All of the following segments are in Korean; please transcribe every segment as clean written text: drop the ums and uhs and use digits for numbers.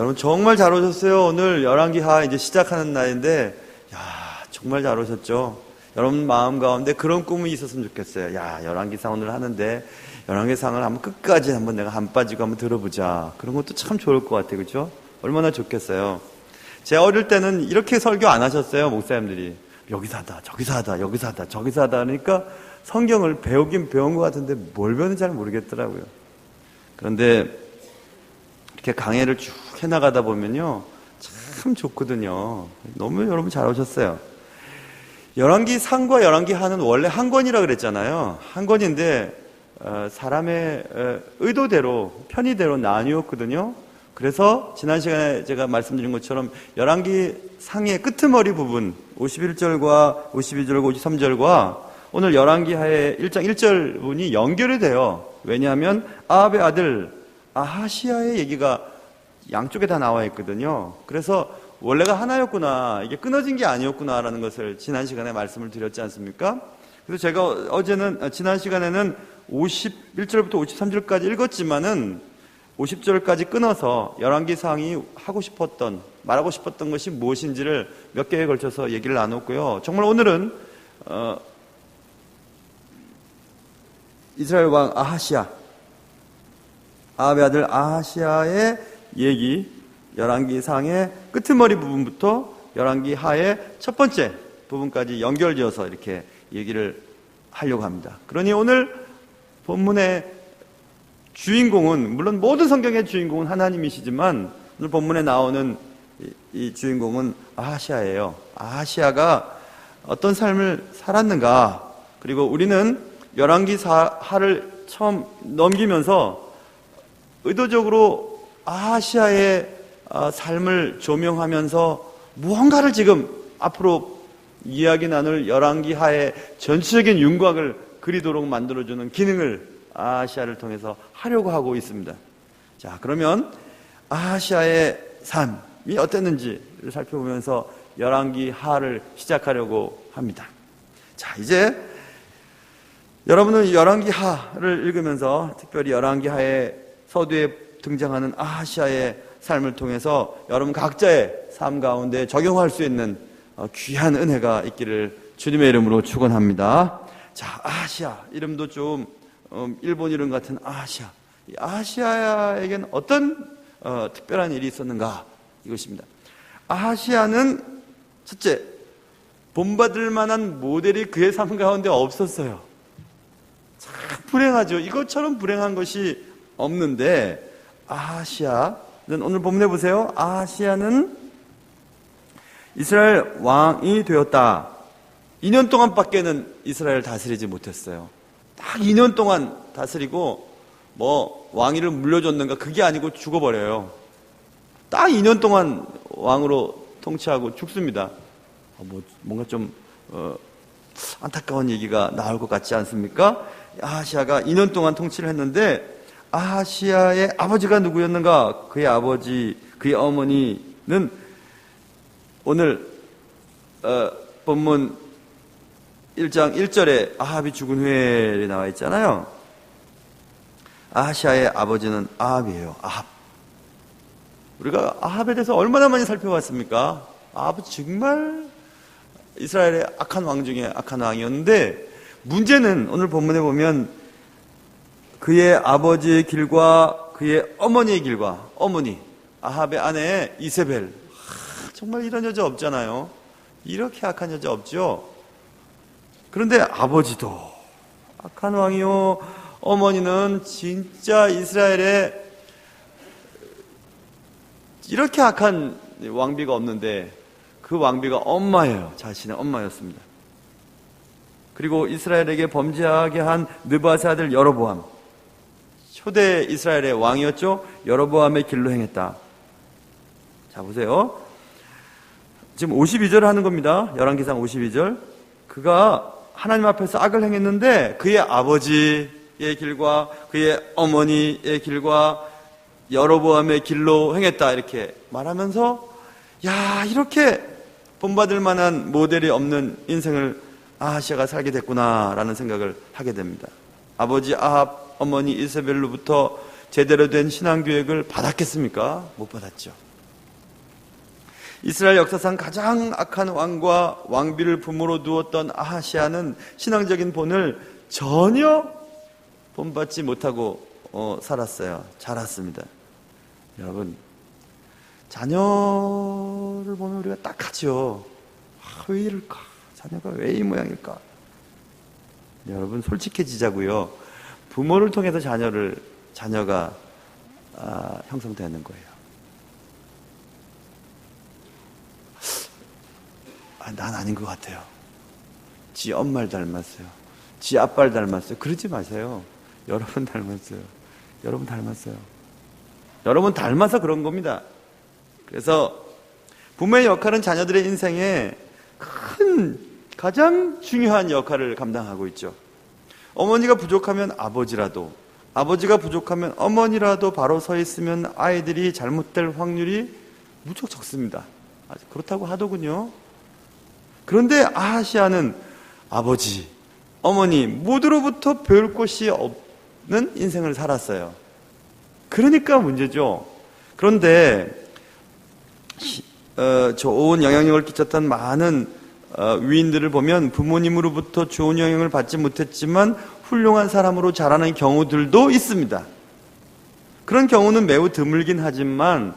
여러분 정말 잘 오셨어요. 오늘 열왕기하 이제 시작하는 날인데, 야, 정말 잘 오셨죠? 여러분 마음 가운데 그런 꿈이 있었으면 좋겠어요. 야, 열왕기상 오늘 하는데 열왕기상을 한번 끝까지 한번 내가 안 빠지고 한번 들어보자. 그런 것도 참 좋을 것 같아요. 그렇죠? 얼마나 좋겠어요. 제가 어릴 때는 이렇게 설교 안 하셨어요. 목사님들이 여기서 하다 저기서 하다 여기서 하다 저기서 하다 하니까 성경을 배우긴 배운 것 같은데 뭘 배우는지 잘 모르겠더라고요. 그런데 이렇게 강해를 쭉 해나가다 보면요 참 좋거든요. 너무 여러분 잘 오셨어요. 열왕기상과 열왕기하는 원래 한 권이라 그랬잖아요. 한 권인데 사람의 의도대로 편의대로 나뉘었거든요. 그래서 지난 시간에 제가 말씀드린 것처럼 열왕기상의 끄트머리 부분 51절과 52절과 53절과 오늘 열왕기하의 1장 1절 부분이 연결이 돼요. 왜냐하면 아합의 아들 아하시아의 얘기가 양쪽에 다 나와 있거든요. 그래서 원래가 하나였구나, 이게 끊어진 게 아니었구나라는 것을 지난 시간에 말씀을 드렸지 않습니까? 그래서 제가 지난 시간에는 51절부터 53절까지 읽었지만은 50절까지 끊어서 열왕기상이 말하고 싶었던 것이 무엇인지를 몇 개에 걸쳐서 얘기를 나눴고요. 정말 오늘은 이스라엘 왕 아합의 아들 아하시아의 얘기, 열왕기상의 끄트머리 부분부터 열왕기하의 첫 번째 부분까지 연결지어서 이렇게 얘기를 하려고 합니다. 그러니 오늘 본문의 주인공은, 물론 모든 성경의 주인공은 하나님이시지만 오늘 본문에 나오는 이 주인공은 아하시아예요. 아하시아가 어떤 삶을 살았는가, 그리고 우리는 열왕기하를 처음 넘기면서 의도적으로 아하시아의 삶을 조명하면서 무언가를 지금 앞으로 이야기 나눌 열왕기하의 전체적인 윤곽을 그리도록 만들어주는 기능을 아하시아를 통해서 하려고 하고 있습니다. 자, 그러면 아하시아의 삶이 어땠는지를 살펴보면서 열왕기하를 시작하려고 합니다. 자, 이제 여러분은 열왕기하를 읽으면서 특별히 열왕기하의 서두에 등장하는 아하시아의 삶을 통해서 여러분 각자의 삶 가운데 적용할 수 있는 귀한 은혜가 있기를 주님의 이름으로 축원합니다. 자, 아하시아 이름도 좀 일본 이름 같은 아하시아. 이 아하시아에겐 어떤 특별한 일이 있었는가, 이것입니다. 아하시아는 첫째, 본받을 만한 모델이 그의 삶 가운데 없었어요. 참 불행하죠. 이것처럼 불행한 것이 없는데, 아하시아는 오늘 본문에 보세요. 아하시아는 이스라엘 왕이 되었다. 2년 동안밖에는 이스라엘을 다스리지 못했어요. 딱 2년 동안 다스리고 왕위를 물려줬는가, 그게 아니고 죽어버려요. 딱 2년 동안 왕으로 통치하고 죽습니다. 뭔가 좀 안타까운 얘기가 나올 것 같지 않습니까? 아하시아가 2년 동안 통치를 했는데, 아하시아의 아버지가 누구였는가? 그의 아버지, 그의 어머니는 오늘 본문 1장 1절에 아합이 죽은 후에 나와 있잖아요. 아하시아의 아버지는 아합이에요. 아합. 우리가 아합에 대해서 얼마나 많이 살펴봤습니까? 아합은 정말 이스라엘의 악한 왕 중에 악한 왕이었는데, 문제는 오늘 본문에 보면 그의 아버지의 길과 그의 어머니의 길과, 어머니 아합의 아내 이세벨, 정말 이런 여자 없잖아요. 이렇게 악한 여자 없죠. 그런데 아버지도 악한 왕이요, 어머니는 진짜 이스라엘에 이렇게 악한 왕비가 없는데 그 왕비가 엄마예요. 자신의 엄마였습니다. 그리고 이스라엘에게 범죄하게 한 느바세 아들 여로보암, 초대 이스라엘의 왕이었죠. 여로보암의 길로 행했다. 자, 보세요. 지금 52절 하는 겁니다. 열왕기상 52절. 그가 하나님 앞에서 악을 행했는데 그의 아버지의 길과 그의 어머니의 길과 여로보암의 길로 행했다, 이렇게 말하면서, 야, 이렇게 본받을 만한 모델이 없는 인생을 아하시아가 살게 됐구나라는 생각을 하게 됩니다. 아버지 아합, 어머니 이세벨로부터 제대로 된 신앙교육을 받았겠습니까? 못 받았죠. 이스라엘 역사상 가장 악한 왕과 왕비를 부모로 두었던 아하시아는 신앙적인 본을 전혀 본받지 못하고 살았어요. 자랐습니다. 여러분, 자녀를 보면 우리가 딱 하죠. 왜 이럴까? 자녀가 왜 이 모양일까? 여러분, 솔직해지자고요. 부모를 통해서 자녀가 형성되는 거예요. 난 아닌 것 같아요. 지 엄마를 닮았어요. 지 아빠를 닮았어요. 그러지 마세요. 여러분 닮았어요. 여러분 닮았어요. 여러분 닮아서 그런 겁니다. 그래서 부모의 역할은 자녀들의 인생에 가장 중요한 역할을 감당하고 있죠. 어머니가 부족하면 아버지가 부족하면 어머니라도 바로 서 있으면 아이들이 잘못될 확률이 무척 적습니다. 그렇다고 하더군요. 그런데 아하시아는 아버지, 어머니 모두로부터 배울 것이 없는 인생을 살았어요. 그러니까 문제죠. 그런데 좋은 영향력을 끼쳤던 많은 위인들을 보면 부모님으로부터 좋은 영향을 받지 못했지만 훌륭한 사람으로 자라는 경우들도 있습니다. 그런 경우는 매우 드물긴 하지만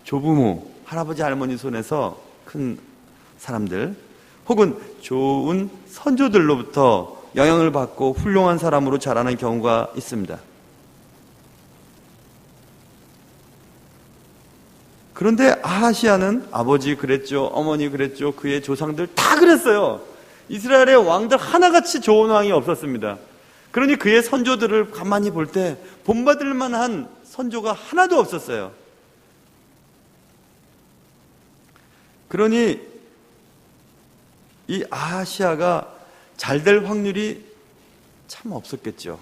조부모, 할아버지, 할머니 손에서 큰 사람들 혹은 좋은 선조들로부터 영향을 받고 훌륭한 사람으로 자라는 경우가 있습니다. 그런데 아하시아는 아버지 그랬죠, 어머니 그랬죠, 그의 조상들 다 그랬어요. 이스라엘의 왕들 하나같이 좋은 왕이 없었습니다. 그러니 그의 선조들을 가만히 볼 때 본받을 만한 선조가 하나도 없었어요. 그러니 이 아하시아가 잘 될 확률이 참 없었겠죠.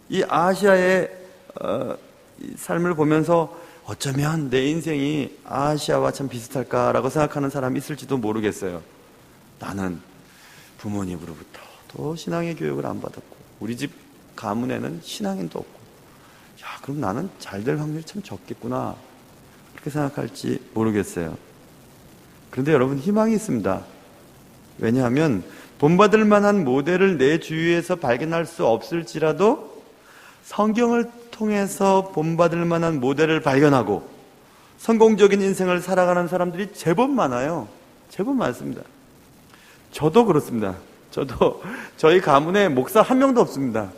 이 아하시아의 삶을 보면서 어쩌면 내 인생이 아하시아와 참 비슷할까라고 생각하는 사람이 있을지도 모르겠어요. 나는 부모님으로부터 또 신앙의 교육을 안 받았고 우리 집 가문에는 신앙인도 없고 그럼 나는 잘 될 확률이 참 적겠구나 그렇게 생각할지 모르겠어요. 그런데 여러분 희망이 있습니다. 왜냐하면 본받을 만한 모델을 내 주위에서 발견할 수 없을지라도 성경을 통해서 본받을 만한 모델을 발견하고 성공적인 인생을 살아가는 사람들이 제법 많아요. 제법 많습니다. 저도 그렇습니다. 저도 저희 가문에 목사 한 명도 없습니다.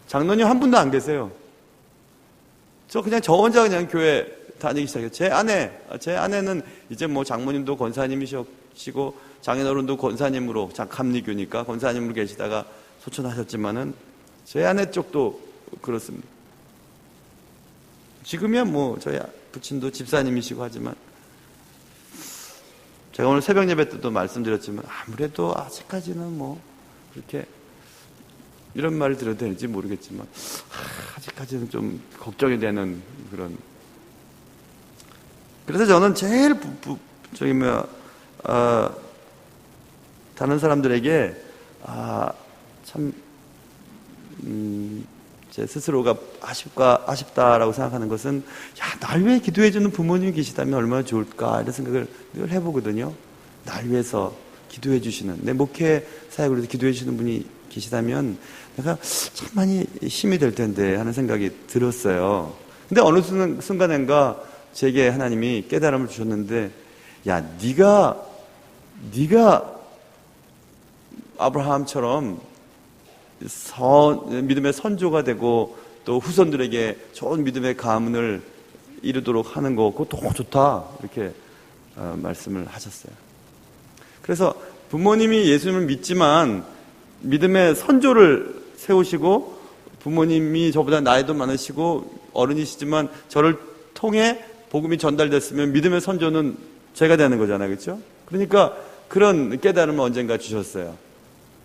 장로님 한 분도 안 계세요. 저 혼자 그냥 교회 다니기 시작해요. 제 아내는 이제 뭐 장모님도 권사님이시고 장인어른도 권사님으로 감리교니까 권사님으로 계시다가 소천하셨지만은 제 아내 쪽도 그렇습니다. 지금이야 뭐 저희 부친도 집사님이시고 하지만 제가 오늘 새벽 예배 때도 말씀드렸지만 아무래도 아직까지는 뭐 그렇게 이런 말을 드려도 되는지 모르겠지만 아직까지는 좀 걱정이 되는 그런. 그래서 저는 제일 다른 사람들에게 참 제 스스로가 아쉽다라고 생각하는 것은 날 위해 기도해주는 부모님이 계시다면 얼마나 좋을까 이런 생각을 늘 해보거든요. 날 위해서 기도해 주시는 내 목회 사역을 위해서 기도해 주시는 분이 계시다면 내가 참 많이 힘이 될 텐데 하는 생각이 들었어요. 근데 어느 순간인가 제게 하나님이 깨달음을 주셨는데 네가 아브라함처럼 믿음의 선조가 되고 또 후손들에게 좋은 믿음의 가문을 이루도록 하는 거 그거 너무 좋다 이렇게 말씀을 하셨어요. 그래서 부모님이 예수님을 믿지만 믿음의 선조를 세우시고 부모님이 저보다 나이도 많으시고 어른이시지만 저를 통해 복음이 전달됐으면 믿음의 선조는 제가 되는 거잖아요. 그렇죠? 그러니까 그런 깨달음을 언젠가 주셨어요.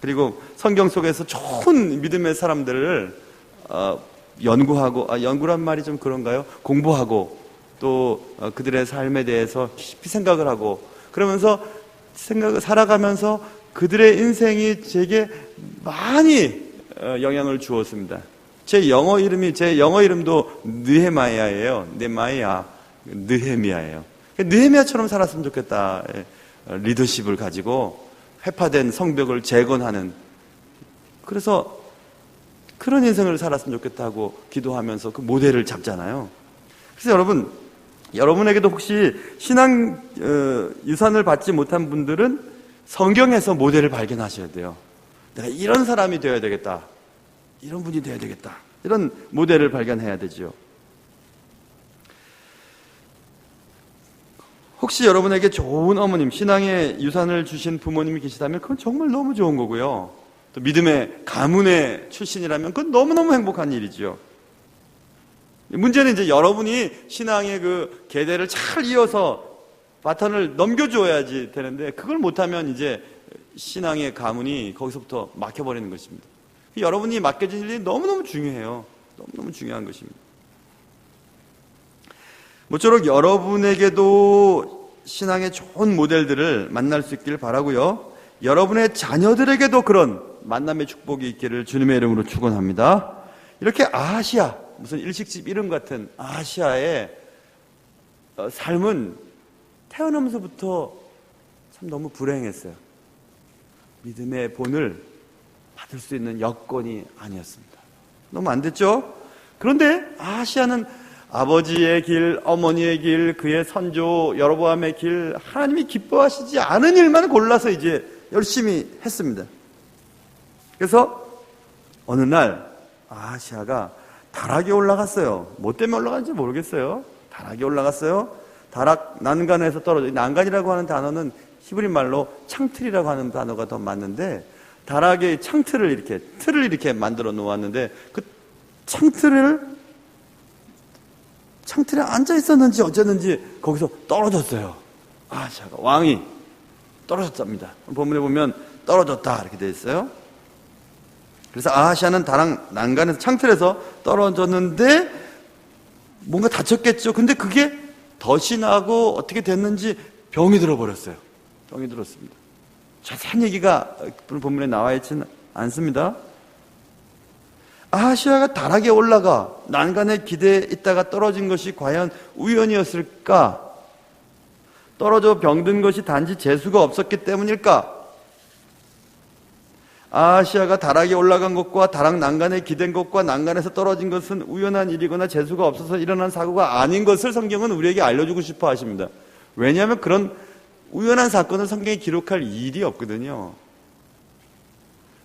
그리고 성경 속에서 좋은 믿음의 사람들을 연구하고 연구란 말이 좀 그런가요? 공부하고 또 그들의 삶에 대해서 깊이 생각을 하고 그러면서 살아가면서 그들의 인생이 제게 많이 영향을 주었습니다. 제 영어 이름도 느헤마야예요. 느헤미야예요. 느헤미야처럼 살았으면 좋겠다. 리더십을 가지고 회파된 성벽을 재건하는, 그래서 그런 인생을 살았으면 좋겠다고 기도하면서 그 모델을 잡잖아요. 그래서 여러분에게도 혹시 신앙 유산을 받지 못한 분들은 성경에서 모델을 발견하셔야 돼요. 내가 이런 사람이 되어야 되겠다, 이런 분이 되어야 되겠다, 이런 모델을 발견해야 되죠. 혹시 여러분에게 좋은 어머님, 신앙의 유산을 주신 부모님이 계시다면 그건 정말 너무 좋은 거고요. 또 믿음의 가문의 출신이라면 그건 너무너무 행복한 일이죠. 문제는 이제 여러분이 신앙의 그 계대를 잘 이어서 바톤을 넘겨줘야지 되는데, 그걸 못하면 이제 신앙의 가문이 거기서부터 막혀버리는 것입니다. 여러분이 맡겨진 일이 너무너무 중요해요. 너무너무 중요한 것입니다. 모쪼록 여러분에게도 신앙의 좋은 모델들을 만날 수 있기를 바라고요. 여러분의 자녀들에게도 그런 만남의 축복이 있기를 주님의 이름으로 축원합니다. 이렇게 아하시아, 무슨 일식집 이름 같은 아하시아의 삶은 태어나면서부터 참 너무 불행했어요. 믿음의 본을 받을 수 있는 여건이 아니었습니다. 너무 안 됐죠? 그런데 아하시아는 아버지의 길, 어머니의 길, 그의 선조 여로보암의 길, 하나님이 기뻐하시지 않은 일만 골라서 이제 열심히 했습니다. 그래서 어느 날 아하시아가 다락에 올라갔어요. 뭐 때문에 올라갔는지 모르겠어요. 다락에 올라갔어요. 다락 난간에서 떨어져. 난간이라고 하는 단어는 히브리 말로 창틀이라고 하는 단어가 더 맞는데, 다락에 창틀을 틀을 이렇게 만들어 놓았는데, 그 창틀에 앉아 있었는지 어쨌는지 거기서 떨어졌어요. 아하시아가, 왕이 떨어졌답니다. 본문에 보면 떨어졌다 이렇게 되어 있어요. 그래서 아하시아는 다락 난간에서 창틀에서 떨어졌는데 뭔가 다쳤겠죠. 근데 그게 덫이 나고 어떻게 됐는지 병이 들어버렸어요. 병이 들었습니다. 자세한 얘기가 본문에 나와 있지는 않습니다. 아하시아가 다락에 올라가 난간에 기대에 있다가 떨어진 것이 과연 우연이었을까? 떨어져 병든 것이 단지 재수가 없었기 때문일까? 아하시아가 다락에 올라간 것과 다락 난간에 기댄 것과 난간에서 떨어진 것은 우연한 일이거나 재수가 없어서 일어난 사고가 아닌 것을 성경은 우리에게 알려주고 싶어 하십니다. 왜냐하면 그런 우연한 사건을 성경에 기록할 일이 없거든요.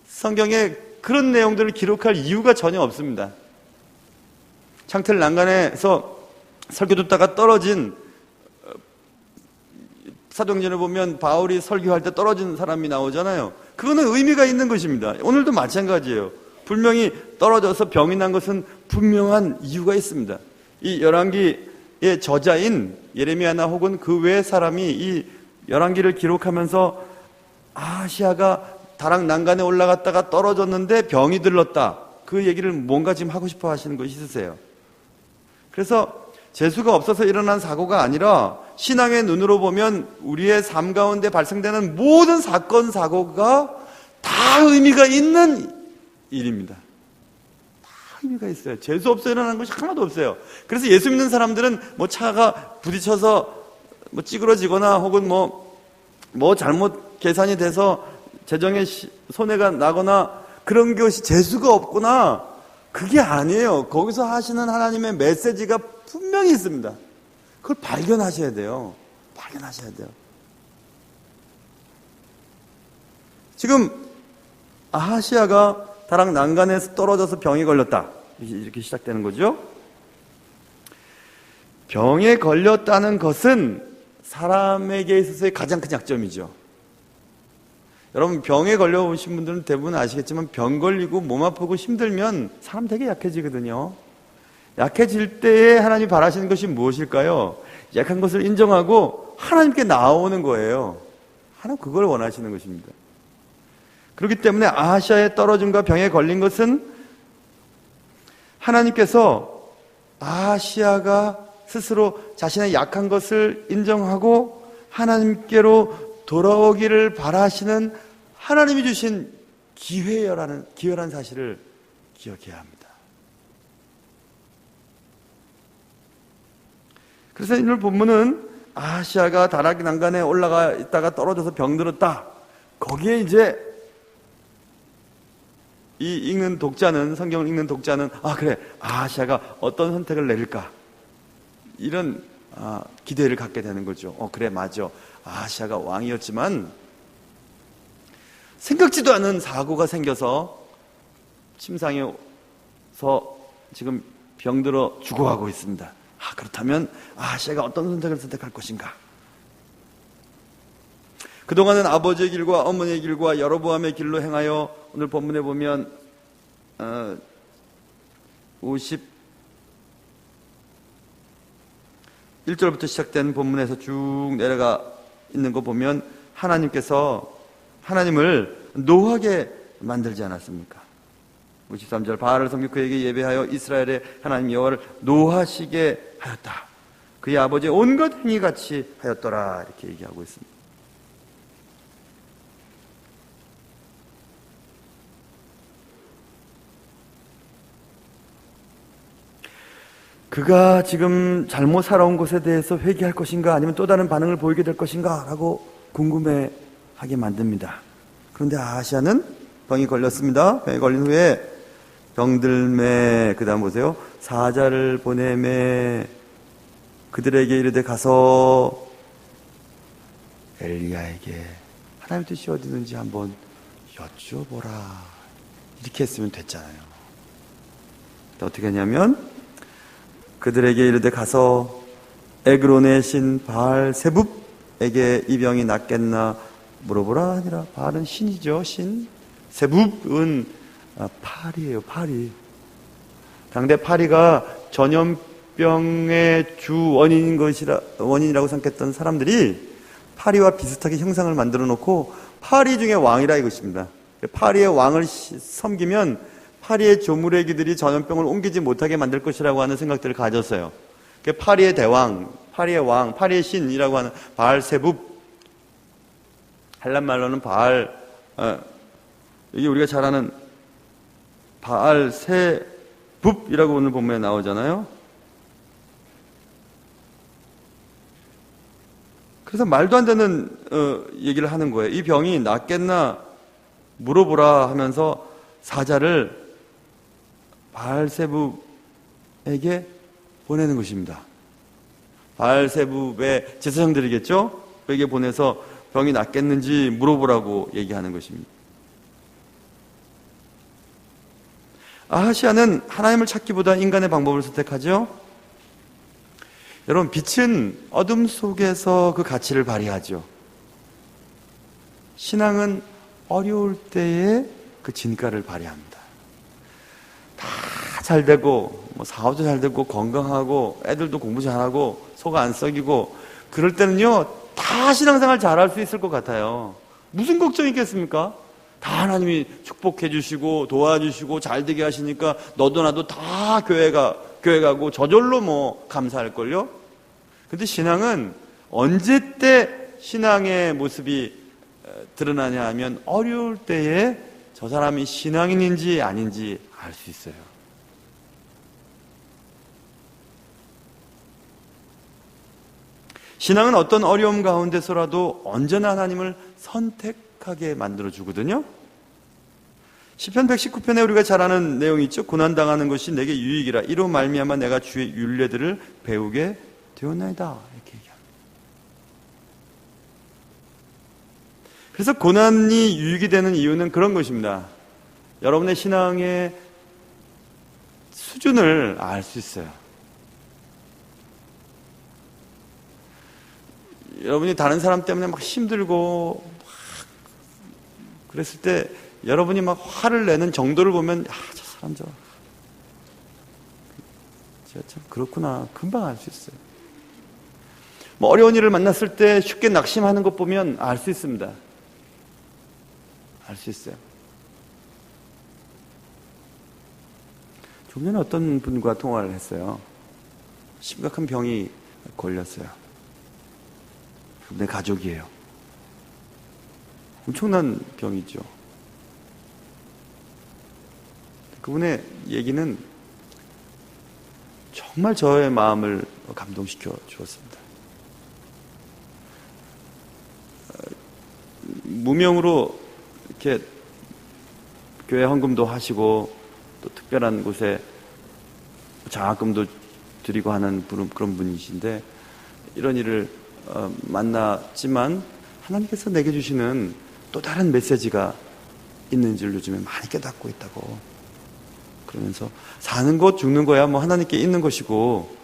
성경에 그런 내용들을 기록할 이유가 전혀 없습니다. 창틀 난간에서 설교 듣다가 떨어진, 사도행전을 보면 바울이 설교할 때 떨어진 사람이 나오잖아요. 그거는 의미가 있는 것입니다. 오늘도 마찬가지예요. 분명히 떨어져서 병이 난 것은 분명한 이유가 있습니다. 이 열왕기의 저자인 예레미야나 혹은 그 외의 사람이 이 열왕기를 기록하면서 아하시아가 다락 난간에 올라갔다가 떨어졌는데 병이 들렀다, 그 얘기를 뭔가 지금 하고 싶어 하시는 것이 있으세요. 그래서 재수가 없어서 일어난 사고가 아니라 신앙의 눈으로 보면 우리의 삶 가운데 발생되는 모든 사건, 사고가 다 의미가 있는 일입니다. 다 의미가 있어요. 재수 없어 일어나는 것이 하나도 없어요. 그래서 예수 믿는 사람들은 뭐 차가 부딪혀서 뭐 찌그러지거나 혹은 뭐 잘못 계산이 돼서 재정에 손해가 나거나 그런 것이 재수가 없구나, 그게 아니에요. 거기서 하시는 하나님의 메시지가 분명히 있습니다. 그걸 발견하셔야 돼요. 발견하셔야 돼요. 지금 아하시아가 다락 난간에서 떨어져서 병이 걸렸다, 이렇게 시작되는 거죠. 병에 걸렸다는 것은 사람에게 있어서의 가장 큰 약점이죠. 여러분, 병에 걸려오신 분들은 대부분 아시겠지만 병 걸리고 몸 아프고 힘들면 사람 되게 약해지거든요. 약해질 때에 하나님이 바라시는 것이 무엇일까요? 약한 것을 인정하고 하나님께 나오는 거예요. 하나님 그걸 원하시는 것입니다. 그렇기 때문에 아하시아의 떨어짐과 병에 걸린 것은 하나님께서 아하시아가 스스로 자신의 약한 것을 인정하고 하나님께로 돌아오기를 바라시는 하나님이 주신 기회란 사실을 기억해야 합니다. 그래서 오늘 본문은 아하시아가 다락 난간에 올라가 있다가 떨어져서 병들었다. 거기에 이제 이 읽는 독자는, 성경을 읽는 독자는 그래, 아하시아가 어떤 선택을 내릴까, 이런 기대를 갖게 되는 거죠. 그래, 맞아, 아하시아가 왕이었지만 생각지도 않은 사고가 생겨서 침상에서 지금 병들어 죽어가고 있습니다. 그렇다면 아하시아가 어떤 선택을 선택할 것인가? 그동안은 아버지의 길과 어머니의 길과 여로보암의 길로 행하여, 오늘 본문에 보면 51절부터 시작된 본문에서 쭉 내려가 있는 거 보면 하나님께서 하나님을 노하게 만들지 않았습니까? 53절, 바알을 섬겨 그에게 예배하여 이스라엘의 하나님 여호와를 노하시게 하였다. 그의 아버지의 온갖 행위같이 하였더라. 이렇게 얘기하고 있습니다. 그가 지금 잘못 살아온 것에 대해서 회개할 것인가, 아니면 또 다른 반응을 보이게 될 것인가 라고 궁금해하게 만듭니다. 그런데 아하시아는 병이 걸렸습니다. 병이 걸린 후에 병들매, 그 다음 보세요, 사자를 보내매 그들에게 이르되 가서 엘리야에게 하나님의 뜻이 어디 있는지 한번 여쭤보라. 이렇게 했으면 됐잖아요. 어떻게 했냐면 그들에게 이르되 가서 에그론의 신 바알 세붑에게 이 병이 낫겠나 물어보라 하니라. 바알은 신이죠, 신. 세붑은 파리예요, 파리. 당대 파리가 전염병의 주 원인이라고 생각했던 사람들이 파리와 비슷하게 형상을 만들어 놓고 파리 중에 왕이라 이것입니다. 파리의 왕을 섬기면 파리의 조무래기들이 전염병을 옮기지 못하게 만들 것이라고 하는 생각들을 가졌어요. 파리의 대왕, 파리의 왕, 파리의 신이라고 하는 바알 세붑, 헬란말로는 바알, 이게 우리가 잘 아는 바알 세붑이라고 오늘 본문에 나오잖아요. 그래서 말도 안 되는 얘기를 하는 거예요. 이 병이 낫겠나 물어보라 하면서 사자를 바알세붑에게 보내는 것입니다. 바알세붑의 제사장들이겠죠? 그에게 보내서 병이 낫겠는지 물어보라고 얘기하는 것입니다. 아하시아는 하나님을 찾기보다 인간의 방법을 선택하죠. 여러분, 빛은 어둠 속에서 그 가치를 발휘하죠. 신앙은 어려울 때에 그 진가를 발휘합니다. 다 잘 되고, 사업도 잘 되고, 건강하고, 애들도 공부 잘하고, 속 안 썩이고, 그럴 때는요, 다 신앙생활 잘할 수 있을 것 같아요. 무슨 걱정이 있겠습니까? 다 하나님이 축복해 주시고, 도와주시고, 잘 되게 하시니까, 너도 나도 다 교회 가고, 저절로 감사할걸요? 근데 신앙은 언제 때 신앙의 모습이 드러나냐 하면, 어려울 때에 저 사람이 신앙인인지 아닌지 알 수 있어요. 신앙은 어떤 어려움 가운데서라도 언제나 하나님을 선택하게 만들어주거든요. 시편 119편에 우리가 잘 아는 내용이 있죠. 고난당하는 것이 내게 유익이라 이로 말미암아 내가 주의 율례들을 배우게 되었나이다. 이렇게 얘기합니다. 그래서 고난이 유익이 되는 이유는 그런 것입니다. 여러분의 신앙의 수준을 알 수 있어요. 여러분이 다른 사람 때문에 막 힘들고 그랬을 때 여러분이 막 화를 내는 정도를 보면 저 사람 제가 참 그렇구나 금방 알 수 있어요. 어려운 일을 만났을 때 쉽게 낙심하는 것 보면 알 수 있습니다. 알 수 있어요. 좀 전에 어떤 분과 통화를 했어요. 심각한 병이 걸렸어요. 그분의 가족이에요. 엄청난 병이죠. 그분의 얘기는 정말 저의 마음을 감동시켜 주었습니다. 무명으로 이렇게 교회 헌금도 하시고 또 특별한 곳에 장학금도 드리고 하는 그런 분이신데, 이런 일을 만났지만 하나님께서 내게 주시는 또 다른 메시지가 있는 줄 요즘에 많이 깨닫고 있다고. 그러면서 사는 것 죽는 거야 뭐 하나님께 있는 것이고,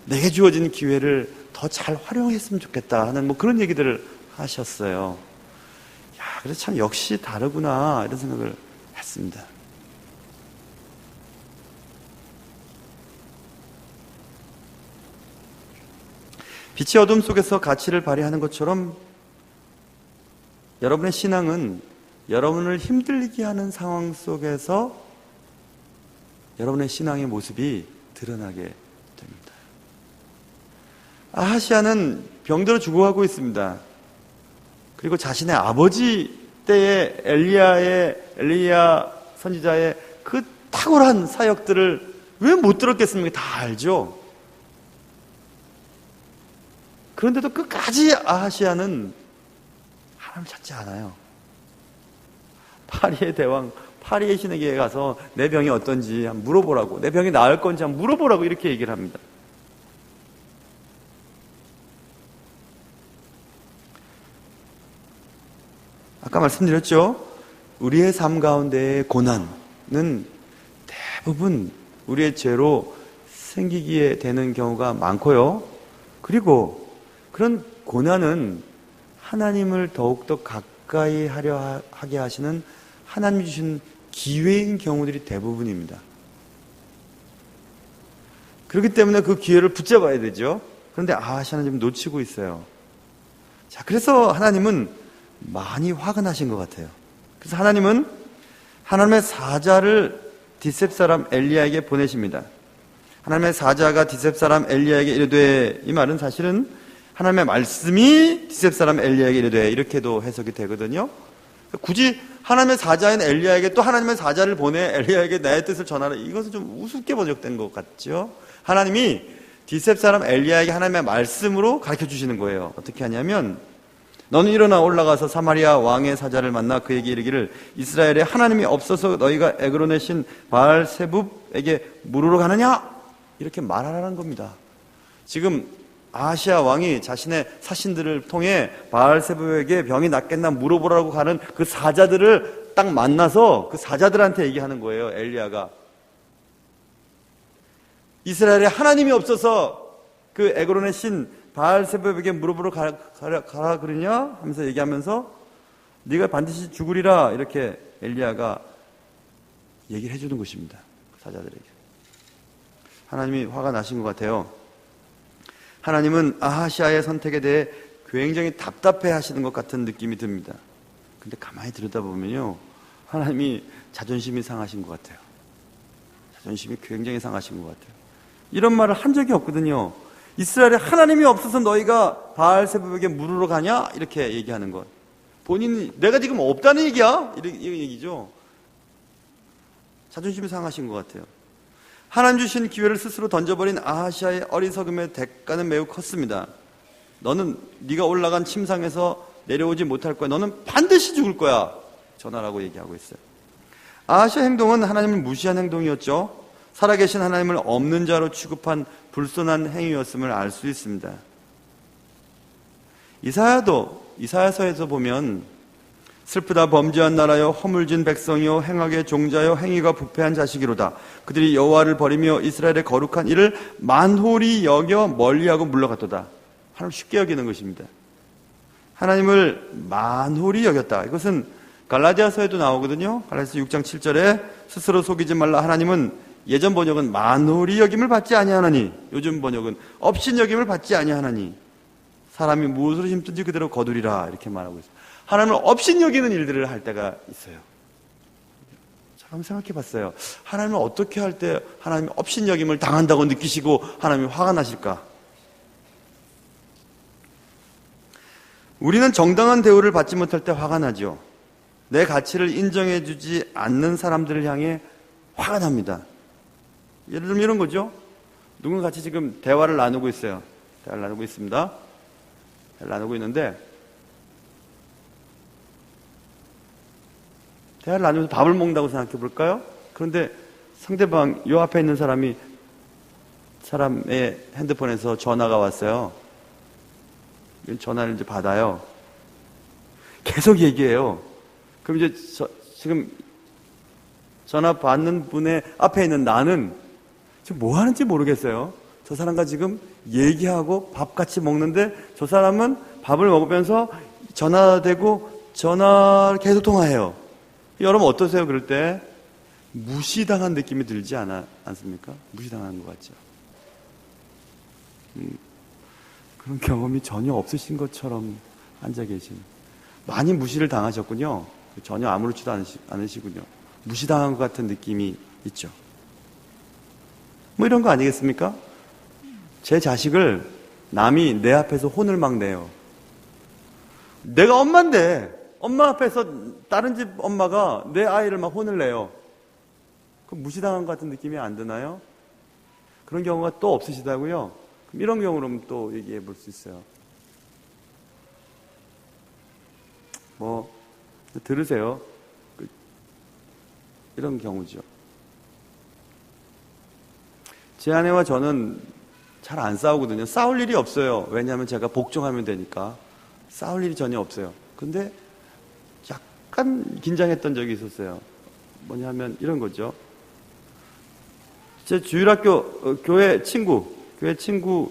내게 주어진 기회를 더 잘 활용했으면 좋겠다 하는 뭐 그런 얘기들을 하셨어요. 야, 그래서 참 역시 다르구나 이런 생각을 했습니다. 빛이 어둠 속에서 가치를 발휘하는 것처럼 여러분의 신앙은 여러분을 힘들게 하는 상황 속에서 여러분의 신앙의 모습이 드러나게 됩니다. 아하시아는 병들어 죽어가고 있습니다. 그리고 자신의 아버지 때의 엘리야 선지자의 그 탁월한 사역들을 왜 못 들었겠습니까? 다 알죠. 그런데도 끝까지 아하시아는 하나님을 찾지 않아요. 파리의 대왕, 파리의 신에게 가서 내 병이 어떤지 한번 물어보라고, 내 병이 나을 건지 한번 물어보라고 이렇게 얘기를 합니다. 아까 말씀드렸죠? 우리의 삶 가운데의 고난은 대부분 우리의 죄로 생기게 되는 경우가 많고요. 그리고 그런 고난은 하나님을 더욱더 가까이 하게 하시는 하나님이 주신 기회인 경우들이 대부분입니다. 그렇기 때문에 그 기회를 붙잡아야 되죠. 그런데 아하시아는 지금 놓치고 있어요. 자, 그래서 하나님은 많이 화가 나신 것 같아요. 그래서 하나님은 하나님의 사자를 디셉 사람 엘리야에게 보내십니다. 하나님의 사자가 디셉 사람 엘리야에게 이르되, 이 말은 사실은 하나님의 말씀이 디셉 사람 엘리야에게 이르되 이렇게도 해석이 되거든요. 굳이 하나님의 사자인 엘리야에게 또 하나님의 사자를 보내 엘리야에게 나의 뜻을 전하라, 이것은 좀 우습게 번역된 것 같죠. 하나님이 디셉 사람 엘리야에게 하나님의 말씀으로 가르쳐 주시는 거예요. 어떻게 하냐면, 너는 일어나 올라가서 사마리아 왕의 사자를 만나 그에게 이르기를, 이스라엘에 하나님이 없어서 너희가 에그론의 신 바알세붑에게 물으러 가느냐? 이렇게 말하라는 겁니다. 지금 아하시아 왕이 자신의 사신들을 통해 바알세붑에게 병이 낫겠나 물어보라고 가는 그 사자들을 딱 만나서 그 사자들한테 얘기하는 거예요. 엘리야가 이스라엘에 하나님이 없어서 그 에그론의 신 바알세붑에게 물어보러 가라 그러냐 하면서 얘기하면서 네가 반드시 죽으리라, 이렇게 엘리야가 얘기를 해주는 것입니다. 사자들에게. 하나님이 화가 나신 것 같아요. 하나님은 아하시아의 선택에 대해 굉장히 답답해 하시는 것 같은 느낌이 듭니다. 근데 가만히 들여다보면요, 하나님이 자존심이 상하신 것 같아요. 자존심이 굉장히 상하신 것 같아요. 이런 말을 한 적이 없거든요. 이스라엘에 하나님이 없어서 너희가 바알세붑에게 물으러 가냐? 이렇게 얘기하는 것. 본인이 내가 지금 없다는 얘기야? 이런 얘기죠. 자존심이 상하신 것 같아요. 하나님 주신 기회를 스스로 던져버린 아하시아의 어리석음의 대가는 매우 컸습니다. 너는 네가 올라간 침상에서 내려오지 못할 거야. 너는 반드시 죽을 거야. 전하라고 얘기하고 있어요. 아하시아 행동은 하나님을 무시한 행동이었죠. 살아계신 하나님을 없는 자로 취급한 불손한 행위였음을 알 수 있습니다. 이사야서에서 보면, 슬프다 범죄한 나라여, 허물진 백성이요, 행악의 종자여, 행위가 부패한 자식이로다. 그들이 여호와를 버리며 이스라엘의 거룩한 일을 만홀히 여겨 멀리하고 물러갔도다. 하나님 쉽게 여기는 것입니다. 하나님을 만홀히 여겼다. 이것은 갈라디아서에도 나오거든요. 갈라디아서 6장 7절에 스스로 속이지 말라. 하나님은, 예전 번역은 만홀히 여김을 받지 아니하나니, 요즘 번역은 업신여김을 받지 아니하나니, 사람이 무엇으로 힘든지 그대로 거두리라, 이렇게 말하고 있어요. 하나님을 업신여기는 일들을 할 때가 있어요. 자, 한번 생각해 봤어요. 하나님을 어떻게 할 때 하나님이 업신여김을 당한다고 느끼시고 하나님이 화가 나실까? 우리는 정당한 대우를 받지 못할 때 화가 나죠. 내 가치를 인정해 주지 않는 사람들을 향해 화가 납니다. 예를 들면 이런 거죠. 누군가 같이 지금 대화를 나누고 있어요. 대화를 나누고 있습니다. 대화를 나누고 있는데 대화를 나누면서 밥을 먹는다고 생각해 볼까요? 그런데 상대방, 요 앞에 있는 사람의 핸드폰에서 전화가 왔어요. 전화를 이제 받아요. 계속 얘기해요. 그럼 이제 지금 전화 받는 분의 앞에 있는 나는 지금 뭐 하는지 모르겠어요. 저 사람과 지금 얘기하고 밥 같이 먹는데 저 사람은 밥을 먹으면서 전화대고 전화를 계속 통화해요. 여러분 어떠세요? 그럴 때 무시당한 느낌이 들지 않습니까? 무시당한 것 같죠. 그런 경험이 전혀 없으신 것처럼 앉아 계신, 많이 무시를 당하셨군요. 전혀 아무렇지도 않으시군요. 무시당한 것 같은 느낌이 있죠. 뭐 이런 거 아니겠습니까? 제 자식을 남이 내 앞에서 혼을 막 내요. 내가 엄마인데 엄마 앞에서 다른 집 엄마가 내 아이를 막 혼을 내요. 그럼 무시당한 것 같은 느낌이 안 드나요? 그런 경우가 또 없으시다고요? 그럼 이런 경우로 또 얘기해 볼 수 있어요. 뭐 들으세요. 이런 경우죠. 제 아내와 저는 잘 안 싸우거든요. 싸울 일이 없어요. 왜냐하면 제가 복종하면 되니까. 싸울 일이 전혀 없어요. 근데 약간 긴장했던 적이 있었어요. 뭐냐면 이런 거죠. 제 주일학교 교회 친구,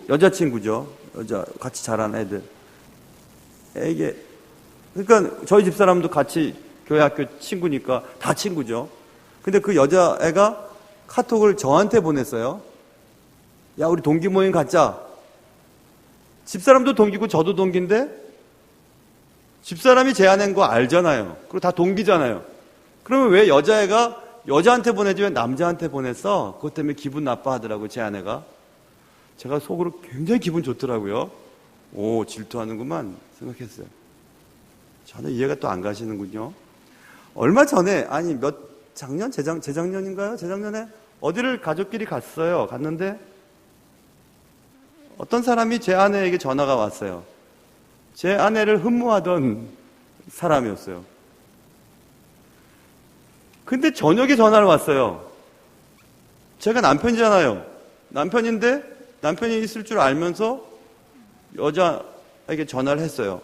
여자친구죠. 같이 자란 애들. 애게, 그러니까 저희 집사람도 같이 교회 학교 친구니까 다 친구죠. 근데 그 여자애가 카톡을 저한테 보냈어요. 야, 우리 동기 모임 갖자. 집사람도 동기고 저도 동기인데 집사람이 제 아내인 거 알잖아요. 그리고 다 동기잖아요. 그러면 왜 여자애가 여자한테 보내지 왜 남자한테 보냈어? 그것 때문에 기분 나빠하더라고요, 제 아내가. 제가 속으로 굉장히 기분 좋더라고요. 오, 질투하는구만 생각했어요. 전혀 이해가 또 안 가시는군요. 얼마 전에, 아니 재작년인가요? 재작년에 어디를 가족끼리 갔어요. 갔는데 어떤 사람이 제 아내에게 전화가 왔어요. 제 아내를 흠모하던 사람이었어요. 근데 저녁에 전화를 왔어요. 제가 남편이잖아요. 남편인데 남편이 있을 줄 알면서 여자에게 전화를 했어요.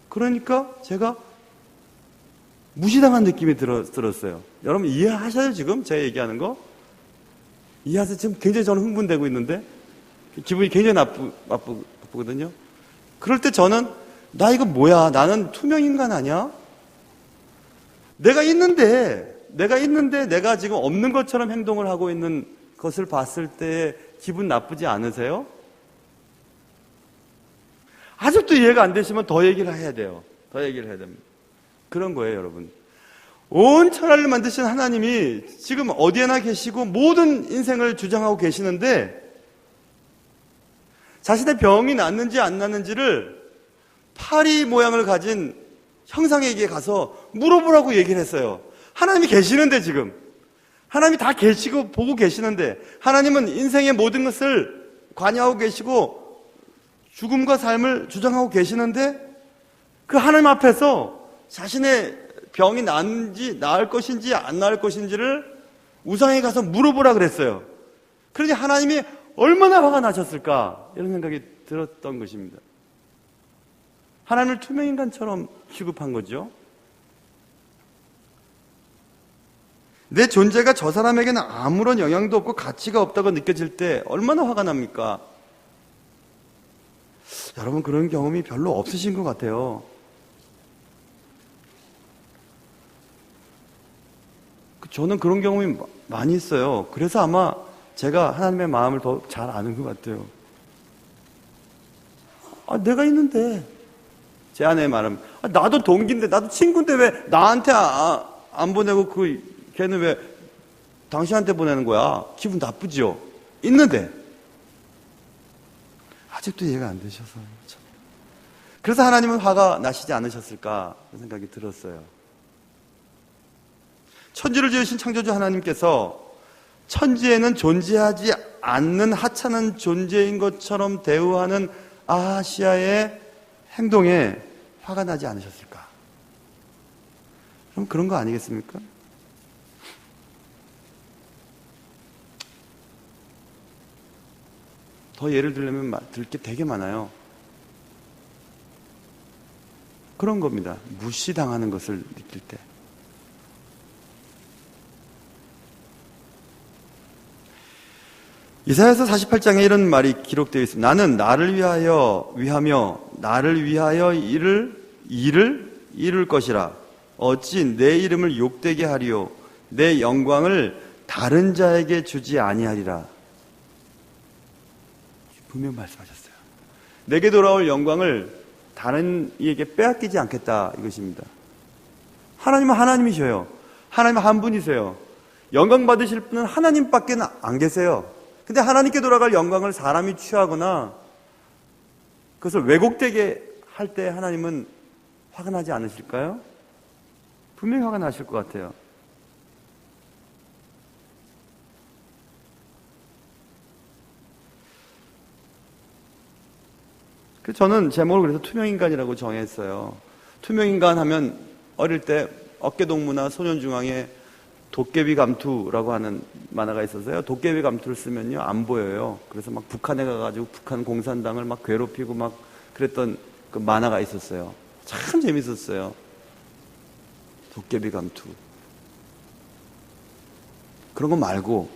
그러니까 제가 무시당한 느낌이 들었어요. 여러분 이해하셔요? 지금 제가 얘기하는 거? 이해하세요? 지금 굉장히 저는 흥분되고 있는데 기분이 굉장히 나쁘거든요. 그럴 때 저는 나 이거 뭐야? 나는 투명인간 아니야? 내가 있는데 내가 지금 없는 것처럼 행동을 하고 있는 것을 봤을 때 기분 나쁘지 않으세요? 아직도 이해가 안 되시면 더 얘기를 해야 돼요. 더 얘기를 해야 됩니다. 그런 거예요, 여러분. 온 천하를 만드신 하나님이 지금 어디에나 계시고 모든 인생을 주장하고 계시는데 자신의 병이 낫는지 안 낫는지를 파리 모양을 가진 형상에게 가서 물어보라고 얘기를 했어요. 하나님이 계시는데 지금. 하나님이 다 계시고 보고 계시는데 하나님은 인생의 모든 것을 관여하고 계시고 죽음과 삶을 주장하고 계시는데 그 하나님 앞에서 자신의 병이 나을 것인지 안 나을 것인지를 우상에 가서 물어보라 그랬어요. 그러니 하나님이 얼마나 화가 나셨을까 이런 생각이 들었던 것입니다. 하나님을 투명인간처럼 취급한 거죠. 내 존재가 저 사람에게는 아무런 영향도 없고 가치가 없다고 느껴질 때 얼마나 화가 납니까? 여러분 그런 경험이 별로 없으신 것 같아요. 저는 그런 경험이 많이 있어요. 그래서 아마 제가 하나님의 마음을 더 잘 아는 것 같아요. 내가 있는데 제 아내의 말은 나도 동기인데 나도 친구인데 왜 나한테 안 보내고 걔는 왜 당신한테 보내는 거야? 기분 나쁘죠? 있는데 아직도 이해가 안 되셔서 참. 그래서 하나님은 화가 나시지 않으셨을까 생각이 들었어요. 천지를 지으신 창조주 하나님께서 천지에는 존재하지 않는 하찮은 존재인 것처럼 대우하는 아하시아의 행동에 화가 나지 않으셨을까? 그럼 그런 거 아니겠습니까? 더 예를 들려면 들 게 되게 많아요. 그런 겁니다. 무시당하는 것을 느낄 때. 이사야서 48장에 이런 말이 기록되어 있습니다. 나는 나를 위하며 나를 위하여 일을 이룰 것이라. 어찌 내 이름을 욕되게 하리요 내 영광을 다른 자에게 주지 아니하리라. 분명 말씀하셨어요. 내게 돌아올 영광을 다른 이에게 빼앗기지 않겠다 이것입니다. 하나님은 하나님이셔요. 하나님은 한 분이세요. 영광 받으실 분은 하나님밖에 안 계세요. 근데 하나님께 돌아갈 영광을 사람이 취하거나 그것을 왜곡되게 할 때 하나님은 화가 나지 않으실까요? 분명히 화가 나실 것 같아요. 저는 제목을 그래서 투명인간이라고 정했어요. 투명인간 하면 어릴 때 어깨동무나 소년중앙에 도깨비 감투라고 하는 만화가 있어서요. 도깨비 감투를 쓰면요 안 보여요. 그래서 막 북한에 가가지고 북한 공산당을 막 괴롭히고 막 그랬던 그 만화가 있었어요. 참 재밌었어요. 도깨비 감투. 그런 거 말고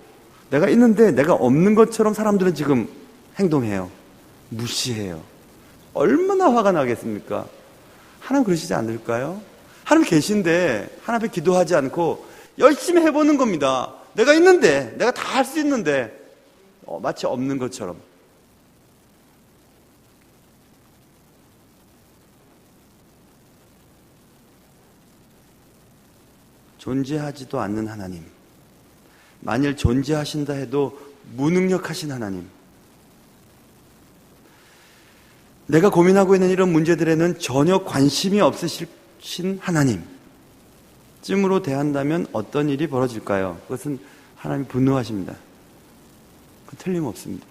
내가 있는데 내가 없는 것처럼 사람들은 지금 행동해요. 무시해요. 얼마나 화가 나겠습니까? 하나님 그러시지 않을까요? 하나님 계신데 하나님 앞에 기도하지 않고 열심히 해보는 겁니다. 내가 있는데, 내가 다 할 수 있는데 마치 없는 것처럼. 존재하지도 않는 하나님, 만일 존재하신다 해도 무능력하신 하나님, 내가 고민하고 있는 이런 문제들에는 전혀 관심이 없으신 하나님 쯤으로 대한다면 어떤 일이 벌어질까요? 그것은 하나님이 분노하십니다. 그건 틀림없습니다.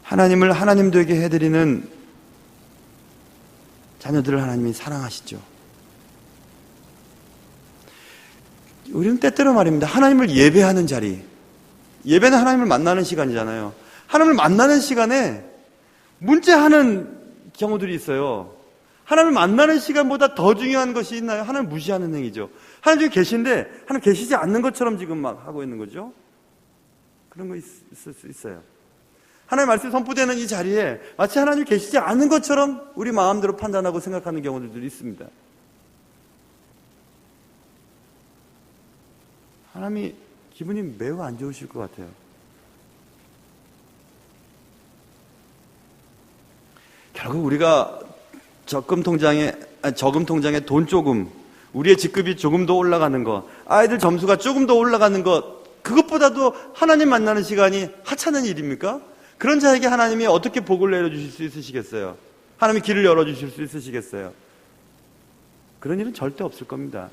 하나님을 하나님 되게 해드리는 자녀들을 하나님이 사랑하시죠. 우리는 때때로 말입니다. 하나님을 예배하는 자리, 예배는 하나님을 만나는 시간이잖아요. 하나님을 만나는 시간에 문제하는 경우들이 있어요. 하나님을 만나는 시간보다 더 중요한 것이 있나요? 하나님을 무시하는 행위죠. 하나님 중에 계신데 하나님 계시지 않는 것처럼 지금 막 하고 있는 거죠. 그런 거 있을 수 있어요. 하나님의 말씀이 선포되는 이 자리에 마치 하나님이 계시지 않는 것처럼 우리 마음대로 판단하고 생각하는 경우들도 있습니다. 하나님이 기분이 매우 안 좋으실 것 같아요. 결국 우리가 저금 통장에 돈 조금, 우리의 직급이 조금 더 올라가는 것, 아이들 점수가 조금 더 올라가는 것, 그것보다도 하나님 만나는 시간이 하찮은 일입니까? 그런 자에게 하나님이 어떻게 복을 내려주실 수 있으시겠어요? 하나님이 길을 열어주실 수 있으시겠어요? 그런 일은 절대 없을 겁니다.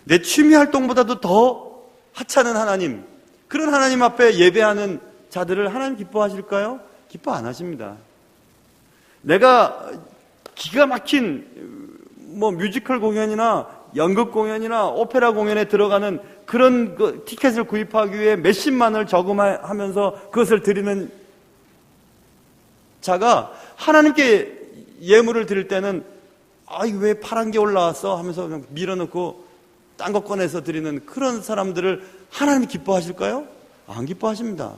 내 취미 활동보다도 더 하찮은 하나님, 그런 하나님 앞에 예배하는 자들을 하나님 기뻐하실까요? 기뻐 안 하십니다. 내가 기가 막힌 뮤지컬 공연이나 연극 공연이나 오페라 공연에 들어가는 그런 티켓을 구입하기 위해 몇십만을 저금하면서 그것을 드리는 자가 하나님께 예물을 드릴 때는 왜 파란 게 올라왔어? 하면서 그냥 밀어넣고 딴 거 꺼내서 드리는 그런 사람들을 하나님이 기뻐하실까요? 안 기뻐하십니다.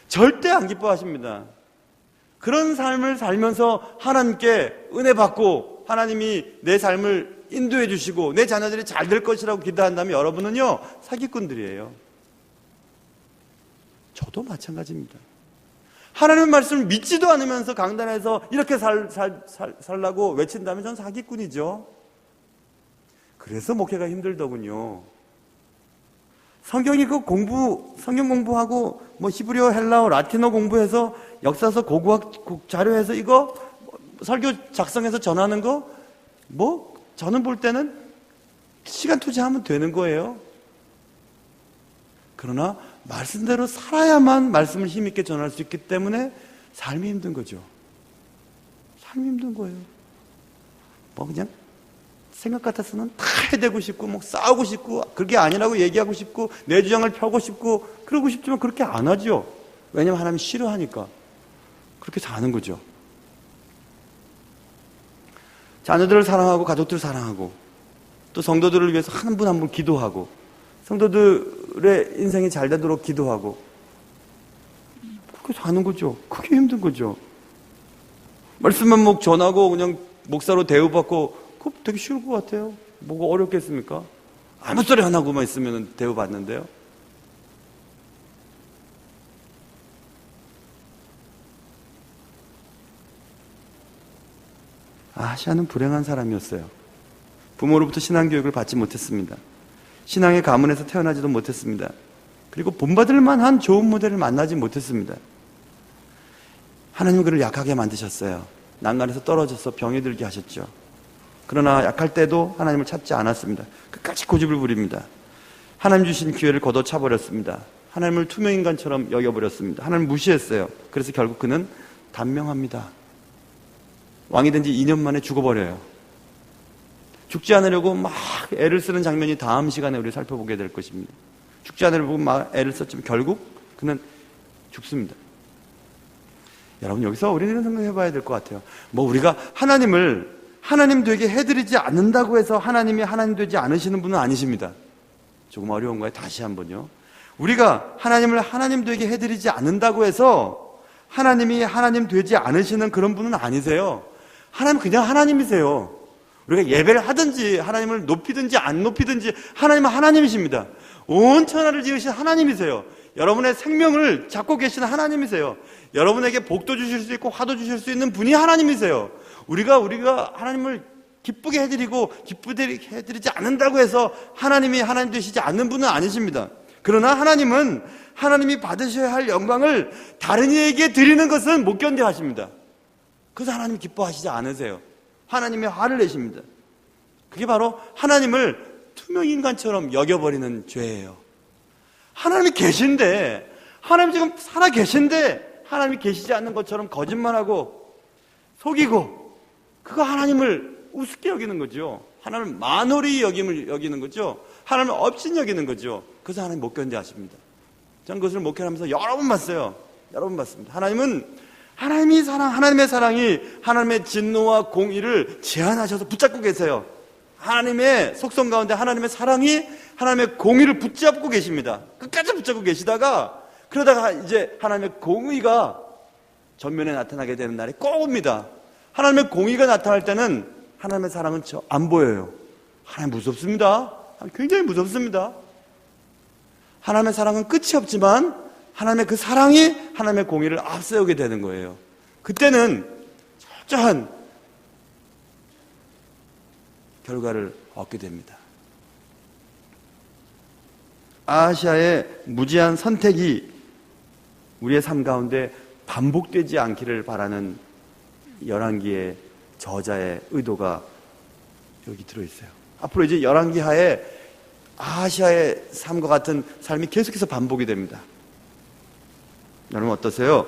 절대 안 기뻐하십니다. 그런 삶을 살면서 하나님께 은혜 받고 하나님이 내 삶을 인도해 주시고 내 자녀들이 잘 될 것이라고 기도한다면 여러분은요 사기꾼들이에요. 저도 마찬가지입니다. 하나님의 말씀을 믿지도 않으면서 강단에서 이렇게 살라고 외친다면 전 사기꾼이죠. 그래서 목회가 힘들더군요. 성경 공부하고 히브리어, 헬라어, 라틴어 공부해서 역사서 고고학 자료해서 이거 설교 작성해서 전하는 거 저는 볼 때는 시간 투자하면 되는 거예요. 그러나 말씀대로 살아야만 말씀을 힘있게 전할 수 있기 때문에 삶이 힘든 거죠. 삶이 힘든 거예요. 그냥 생각 같아서는 다 해대고 싶고 뭐 싸우고 싶고 그게 아니라고 얘기하고 싶고 내 주장을 펴고 싶고 그러고 싶지만 그렇게 안 하죠. 왜냐하면 하나님이 싫어하니까 그렇게 사는 거죠. 자녀들을 사랑하고 가족들을 사랑하고 또 성도들을 위해서 한 분 한 분 기도하고 성도들의 인생이 잘 되도록 기도하고 그렇게 사는 거죠. 그게 힘든 거죠. 말씀만 목 전하고 그냥 목사로 대우받고 그거 되게 쉬울 것 같아요. 뭐가 어렵겠습니까? 아무 소리 안 하고만 있으면 대우받는데요. 아시아는 불행한 사람이었어요. 부모로부터 신앙교육을 받지 못했습니다. 신앙의 가문에서 태어나지도 못했습니다. 그리고 본받을 만한 좋은 모델을 만나지 못했습니다. 하나님은 그를 약하게 만드셨어요. 난간에서 떨어져서 병이 들게 하셨죠. 그러나 약할 때도 하나님을 찾지 않았습니다. 끝까지 고집을 부립니다. 하나님 주신 기회를 걷어차버렸습니다. 하나님을 투명인간처럼 여겨버렸습니다. 하나님을 무시했어요. 그래서 결국 그는 단명합니다. 왕이 된 지 2년 만에 죽어버려요. 죽지 않으려고 막 애를 쓰는 장면이 다음 시간에 우리 살펴보게 될 것입니다. 죽지 않으려고 막 애를 썼지만 결국 그는 죽습니다. 여러분 여기서 우리는 생각해 봐야 될 것 같아요. 뭐 우리가 하나님을 하나님 되게 해드리지 않는다고 해서 하나님이 하나님 되지 않으시는 분은 아니십니다. 조금 어려운가요? 다시 한번요. 우리가 하나님을 하나님 되게 해드리지 않는다고 해서 하나님이 하나님 되지 않으시는 그런 분은 아니세요. 하나님 그냥 하나님이세요. 우리가 예배를 하든지 하나님을 높이든지 안 높이든지 하나님은 하나님이십니다. 온 천하를 지으신 하나님이세요. 여러분의 생명을 잡고 계시는 하나님이세요. 여러분에게 복도 주실 수 있고 화도 주실 수 있는 분이 하나님이세요. 우리가 하나님을 기쁘게 해드리고 기쁘게 해드리지 않는다고 해서 하나님이 하나님 되시지 않는 분은 아니십니다. 그러나 하나님은 하나님이 받으셔야 할 영광을 다른 이에게 드리는 것은 못 견뎌 하십니다. 그래서 하나님 기뻐하시지 않으세요. 하나님이 화를 내십니다. 그게 바로 하나님을 투명인간처럼 여겨버리는 죄예요. 하나님이 계신데, 하나님 지금 살아 계신데 하나님이 계시지 않는 것처럼 거짓말하고 속이고 그거 하나님을 우습게 여기는 거죠. 하나님을 만홀히 여기는 거죠. 하나님을 업신 여기는 거죠. 그래서 하나님 못 견뎌 하십니다. 저는 그것을 목회하면서 여러 번 봤어요. 여러 번 봤습니다. 하나님의 사랑이 하나님의 진노와 공의를 제한하셔서 붙잡고 계세요. 하나님의 속성 가운데 하나님의 사랑이 하나님의 공의를 붙잡고 계십니다. 끝까지 붙잡고 계시다가 그러다가 이제 하나님의 공의가 전면에 나타나게 되는 날이 꼭 옵니다. 하나님의 공의가 나타날 때는 하나님의 사랑은 안 보여요. 하나님 무섭습니다. 굉장히 무섭습니다. 하나님의 사랑은 끝이 없지만 하나님의 그 사랑이 하나님의 공의를 앞세우게 되는 거예요. 그때는 철저한 결과를 얻게 됩니다. 아하시아의 무지한 선택이 우리의 삶 가운데 반복되지 않기를 바라는 열왕기의 저자의 의도가 여기 들어있어요. 앞으로 이제 열왕기하에 아하시아의 삶과 같은 삶이 계속해서 반복이 됩니다. 여러분 어떠세요?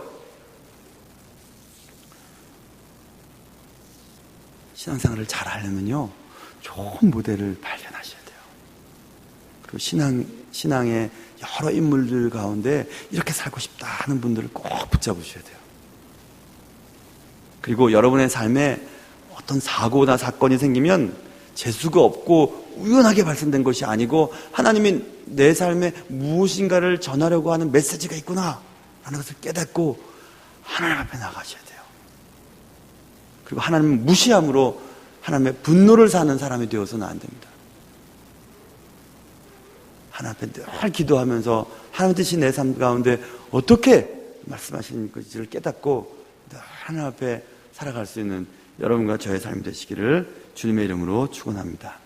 신앙생활을 잘 하려면요 좋은 모델을 발견하셔야 돼요. 그리고 신앙의 여러 인물들 가운데 이렇게 살고 싶다 하는 분들을 꼭 붙잡으셔야 돼요. 그리고 여러분의 삶에 어떤 사고나 사건이 생기면 재수가 없고 우연하게 발생된 것이 아니고 하나님이 내 삶에 무엇인가를 전하려고 하는 메시지가 있구나 하는 것을 깨닫고 하나님 앞에 나가셔야 돼요. 그리고 하나님을 무시함으로 하나님의 분노를 사는 사람이 되어서는 안 됩니다. 하나님 앞에 늘 기도하면서 하나님 뜻이 내 삶 가운데 어떻게 말씀하시는 것인지를 깨닫고 늘 하나님 앞에 살아갈 수 있는 여러분과 저의 삶이 되시기를 주님의 이름으로 축원합니다.